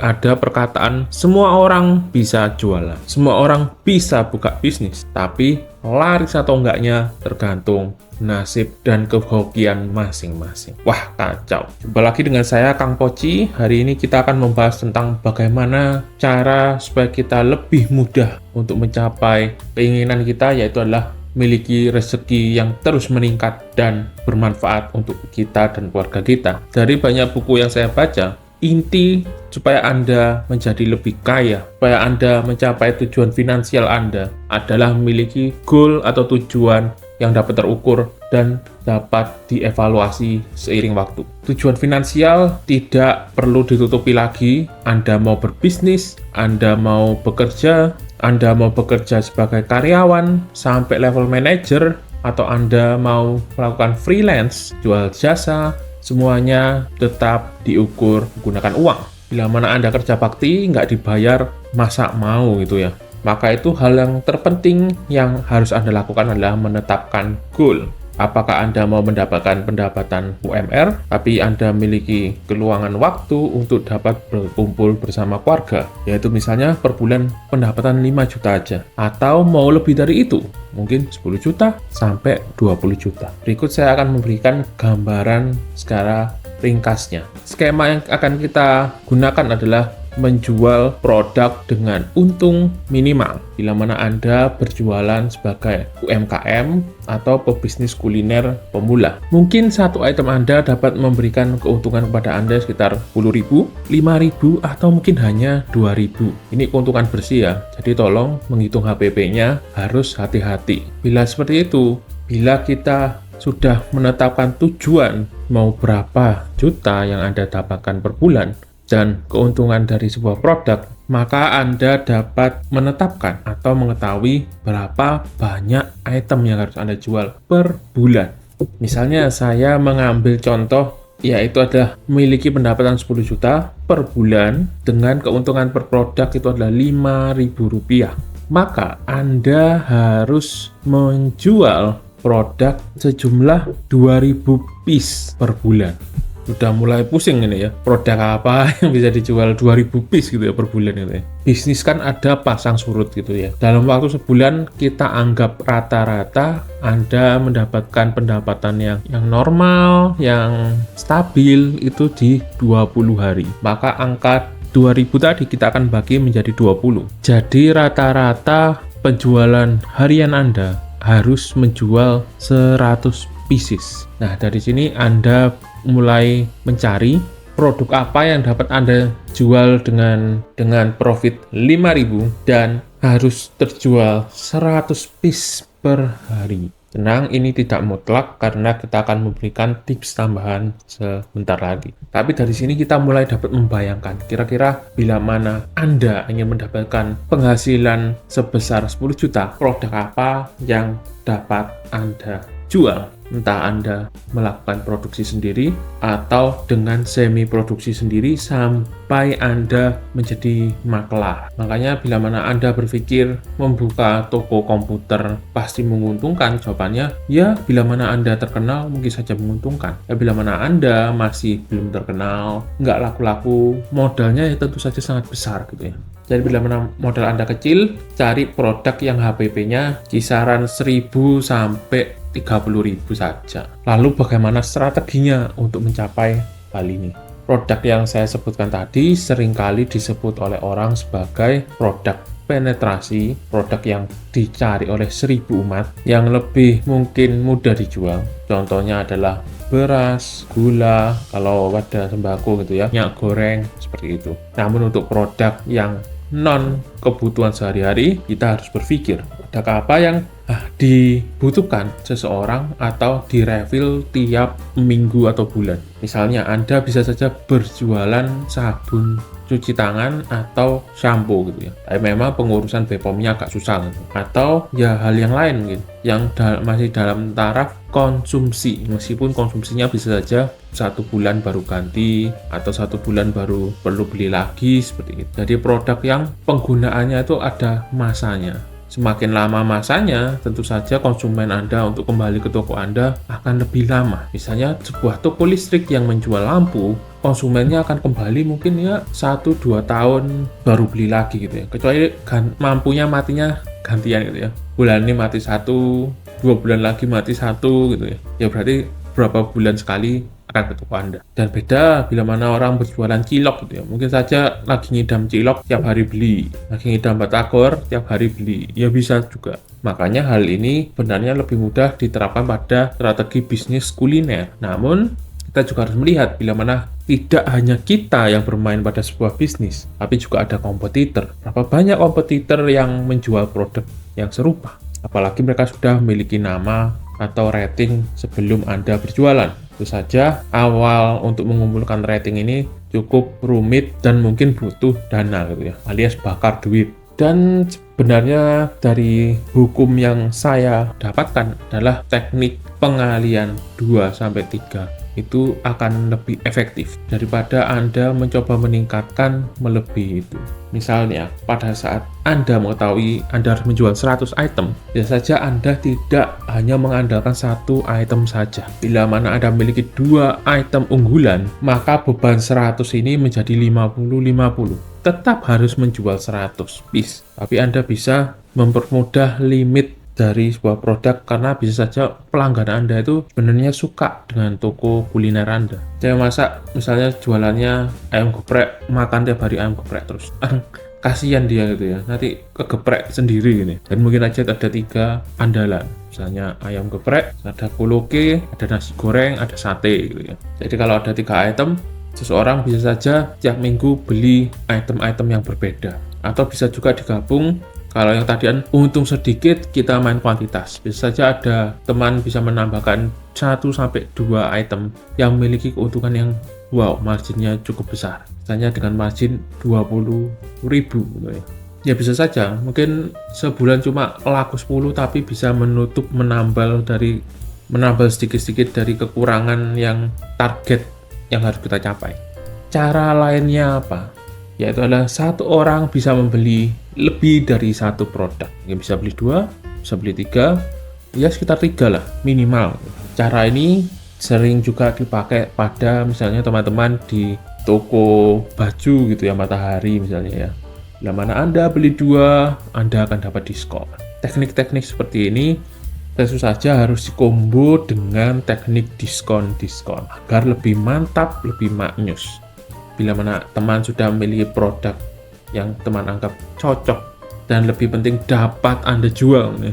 ada perkataan semua orang bisa jualan, semua orang bisa buka bisnis, tapi laris atau enggaknya tergantung nasib dan kehokian masing-masing. Wah, kacau. Jumpa lagi dengan saya, Kang Poci. Hari ini kita akan membahas tentang bagaimana cara supaya kita lebih mudah untuk mencapai keinginan kita, yaitu adalah memiliki rezeki yang terus meningkat dan bermanfaat untuk kita dan keluarga kita. Dari banyak buku yang saya baca, inti supaya Anda menjadi lebih kaya, supaya Anda mencapai tujuan finansial Anda adalah memiliki goal atau tujuan yang dapat terukur dan dapat dievaluasi seiring waktu. Tujuan finansial tidak perlu ditutupi lagi. Anda mau berbisnis, Anda mau bekerja, Anda mau bekerja sebagai karyawan sampai level manager, atau Anda mau melakukan freelance, jual jasa, semuanya tetap diukur menggunakan uang. Bila mana Anda kerja bakti, nggak dibayar, masa mau gitu ya. Maka itu hal yang terpenting yang harus Anda lakukan adalah menetapkan goal. Apakah Anda mau mendapatkan pendapatan UMR, tapi Anda memiliki keluangan waktu untuk dapat berkumpul bersama keluarga, yaitu misalnya per bulan pendapatan 5 juta aja, atau mau lebih dari itu, mungkin 10 juta sampai 20 juta. Berikut saya akan memberikan gambaran secara ringkasnya. Skema yang akan kita gunakan adalah menjual produk dengan untung minimal. Bila mana Anda berjualan sebagai UMKM atau pebisnis kuliner pemula, mungkin satu item Anda dapat memberikan keuntungan kepada Anda sekitar 10.000, 5.000, atau mungkin hanya 2.000. Ini keuntungan bersih ya, jadi tolong menghitung HPP-nya harus hati-hati. Bila seperti itu, bila kita sudah menetapkan tujuan mau berapa juta yang Anda dapatkan per bulan dan keuntungan dari sebuah produk, maka Anda dapat menetapkan atau mengetahui berapa banyak item yang harus Anda jual per bulan. Misalnya saya mengambil contoh, yaitu adalah memiliki pendapatan 10 juta per bulan dengan keuntungan per produk itu adalah Rp5.000. Maka Anda harus menjual produk sejumlah 2.000 piece per bulan. Sudah mulai pusing ini ya, produk apa yang bisa dijual 2.000 piece gitu ya per bulan gitu ya. Bisnis kan ada pasang surut gitu ya. Dalam waktu sebulan kita anggap rata-rata Anda mendapatkan pendapatan yang normal, yang stabil itu di 20 hari. Maka angka 2.000 tadi kita akan bagi menjadi 20. Jadi rata-rata penjualan harian Anda harus menjual 100 pieces. Nah, dari sini Anda mulai mencari produk apa yang dapat Anda jual dengan profit 5.000 dan harus terjual 100 piece per hari. Tenang, ini tidak mutlak karena kita akan memberikan tips tambahan sebentar lagi. Tapi dari sini kita mulai dapat membayangkan kira-kira bila mana Anda ingin mendapatkan penghasilan sebesar 10 juta, produk apa yang dapat Anda jual. Entah Anda melakukan produksi sendiri atau dengan semi produksi sendiri sampai Anda menjadi makelar. Makanya bila mana Anda berpikir membuka toko komputer pasti menguntungkan, jawabannya ya bila mana Anda terkenal mungkin saja menguntungkan. Ya bila mana Anda masih belum terkenal, nggak laku-laku, modalnya ya tentu saja sangat besar gitu ya. Jadi bila mana modal Anda kecil, cari produk yang HPP-nya kisaran 1.000 sampai 30.000 saja. Lalu bagaimana strateginya untuk mencapai hal ini? Produk yang saya sebutkan tadi seringkali disebut oleh orang sebagai produk penetrasi, produk yang dicari oleh 1.000 umat, yang lebih mungkin mudah dijual. Contohnya adalah beras, gula, kalau ada sembako gitu ya, minyak goreng, seperti itu. Namun untuk produk yang non kebutuhan sehari-hari, kita harus berpikir adakah apa yang dibutuhkan seseorang atau direfill tiap minggu atau bulan. Misalnya Anda bisa saja berjualan sabun cuci tangan atau shampoo gitu ya. Tapi memang pengurusan BPOM-nya agak susah gitu. Atau ya hal yang lain mungkin yang masih dalam taraf konsumsi, meskipun konsumsinya bisa saja 1 bulan baru ganti atau 1 bulan baru perlu beli lagi seperti itu. Jadi produk yang penggunaannya itu ada masanya. Semakin lama masanya, tentu saja konsumen Anda untuk kembali ke toko Anda akan lebih lama. Misalnya sebuah toko listrik yang menjual lampu, konsumennya akan kembali mungkin ya 1-2 tahun baru beli lagi gitu ya. Kecuali lampunya matinya gantian gitu ya. Bulan ini mati 1, 2 bulan lagi mati 1 gitu ya. Ya berarti berapa bulan sekali akan ke toko Anda. Dan beda bila mana orang berjualan cilok gitu ya. Mungkin saja lagi ngidam cilok tiap hari beli, lagi ngidam batagor tiap hari beli. Ya bisa juga. Makanya hal ini sebenarnya lebih mudah diterapkan pada strategi bisnis kuliner. Namun kita juga harus melihat bila mana tidak hanya kita yang bermain pada sebuah bisnis, tapi juga ada kompetitor. Berapa banyak kompetitor yang menjual produk yang serupa? Apalagi mereka sudah memiliki nama atau rating sebelum Anda berjualan. Itu saja awal untuk mengumpulkan rating ini cukup rumit dan mungkin butuh dana gitu ya, alias bakar duit. Dan sebenarnya dari hukum yang saya dapatkan adalah teknik pengalian 2-3 itu akan lebih efektif daripada Anda mencoba meningkatkan melebihi itu. Misalnya, pada saat Anda mengetahui Anda harus menjual 100 item, biasa saja Anda tidak hanya mengandalkan satu item saja. Bila mana Anda memiliki 2 item unggulan, maka beban 100 ini menjadi 50-50. Tetap harus menjual 100 piece, tapi Anda bisa mempermudah limit dari sebuah produk karena bisa saja pelanggan Anda itu sebenarnya suka dengan toko kuliner Anda. Saya masak misalnya jualannya ayam geprek, makan tiap hari ayam geprek terus. Kasihan dia gitu ya, nanti kegeprek sendiri gini. Dan mungkin aja ada 3 andalan. Misalnya ayam geprek, ada koloke, ada nasi goreng, ada sate gitu ya. Jadi kalau ada 3 item, seseorang bisa saja tiap minggu beli item-item yang berbeda. Atau bisa juga digabung. Kalau yang tadian untung sedikit, kita main kuantitas. Bisa saja ada teman bisa menambahkan 1-2 item yang memiliki keuntungan yang wow, marginnya cukup besar. Misalnya dengan margin 20.000 gitu ya. Ya bisa saja, mungkin sebulan cuma laku 10 tapi bisa menambal sedikit-sedikit dari kekurangan yang target yang harus kita capai. Cara lainnya apa? Yaitu adalah satu orang bisa membeli lebih dari satu produk. Mungkin bisa beli 2, bisa beli 3, ya sekitar 3 lah minimal. Cara ini sering juga dipakai pada misalnya teman-teman di toko baju gitu ya, Matahari misalnya ya. Bila mana Anda beli 2, Anda akan dapat diskon. Teknik-teknik seperti ini tentu saja harus dikombo dengan teknik diskon-diskon agar lebih mantap, lebih maknyus. Bila mana teman sudah memiliki produk yang teman anggap cocok dan lebih penting dapat Anda jual nih.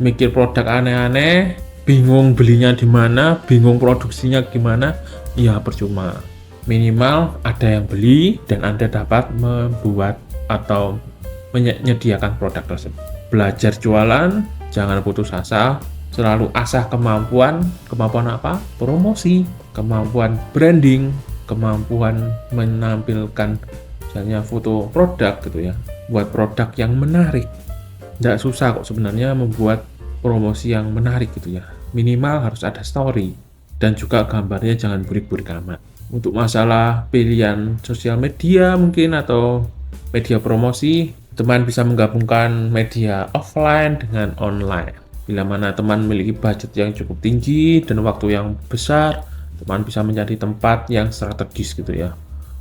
Mikir produk aneh-aneh, bingung belinya di mana, bingung produksinya gimana, ya percuma. Minimal ada yang beli dan Anda dapat membuat atau menyediakan produk tersebut. Belajar jualan, jangan putus asa, selalu asah kemampuan apa? Promosi, kemampuan branding, kemampuan menampilkan misalnya foto produk gitu ya, buat produk yang menarik. Nggak susah kok sebenarnya membuat promosi yang menarik gitu ya. Minimal harus ada story dan juga gambarnya jangan burik-burik amat. Untuk masalah pilihan sosial media mungkin atau media promosi, teman bisa menggabungkan media offline dengan online. Bila mana teman memiliki budget yang cukup tinggi dan waktu yang besar, teman bisa mencari tempat yang strategis gitu ya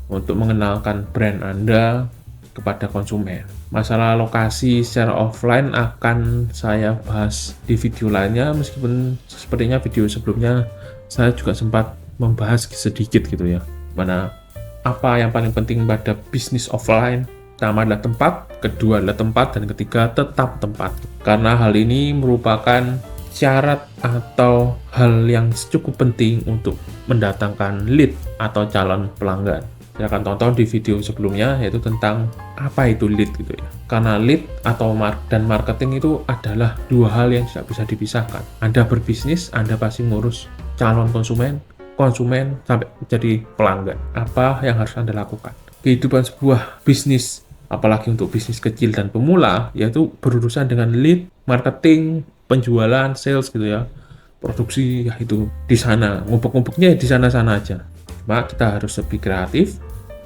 untuk mengenalkan brand Anda kepada konsumen. Masalah lokasi secara offline akan saya bahas di video lainnya, meskipun sepertinya video sebelumnya saya juga sempat membahas sedikit gitu ya, mana apa yang paling penting pada bisnis offline. Pertama adalah tempat, kedua adalah tempat, dan ketiga tetap tempat. Karena hal ini merupakan syarat atau hal yang cukup penting untuk mendatangkan lead atau calon pelanggan. Silahkan tonton di video sebelumnya, yaitu tentang apa itu lead gitu ya. Karena lead atau marketing itu adalah 2 hal yang tidak bisa dipisahkan. Anda berbisnis, Anda pasti ngurus calon konsumen sampai jadi pelanggan. Apa yang harus Anda lakukan? Kehidupan sebuah bisnis, apalagi untuk bisnis kecil dan pemula, yaitu berurusan dengan lead, marketing, penjualan, sales gitu ya, produksi, ya itu di sana, ngumpuk-ngumpuknya di sana-sana aja. Cuma kita harus lebih kreatif.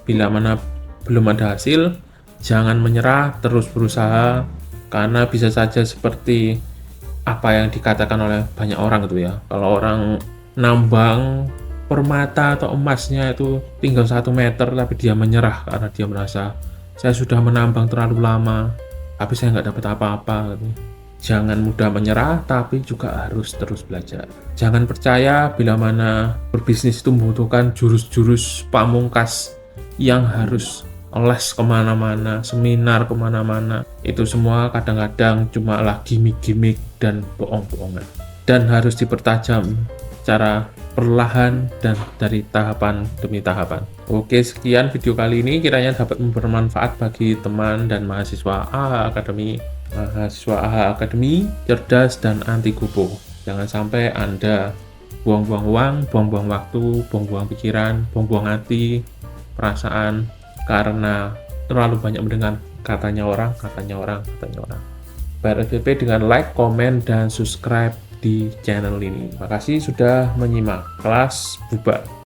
Bila mana belum ada hasil, jangan menyerah, terus berusaha Karena bisa saja seperti apa yang dikatakan oleh banyak orang gitu ya. Kalau orang nambang permata atau emasnya itu tinggal 1 meter, tapi dia menyerah karena dia merasa saya sudah menambang terlalu lama, tapi saya nggak dapat apa-apa gitu. Jangan mudah menyerah, tapi juga harus terus belajar. Jangan percaya bila mana berbisnis itu membutuhkan jurus-jurus pamungkas yang harus les kemana-mana, seminar kemana-mana. Itu semua kadang-kadang cuma lah gimmick-gimmick dan bohong-bohongan. Dan harus dipertajam secara perlahan dan dari tahapan demi tahapan. Oke, sekian video kali ini, kiranya dapat bermanfaat bagi teman dan mahasiswa AHA Academy. Mahasiswa AHA Academy, cerdas dan anti kupu. Jangan sampai Anda buang-buang uang, buang-buang waktu, buang-buang pikiran, buang-buang hati, perasaan, karena terlalu banyak mendengar katanya orang. Bayar SPP dengan like, komen, dan subscribe di channel ini. Terima kasih sudah menyimak. Kelas bubar.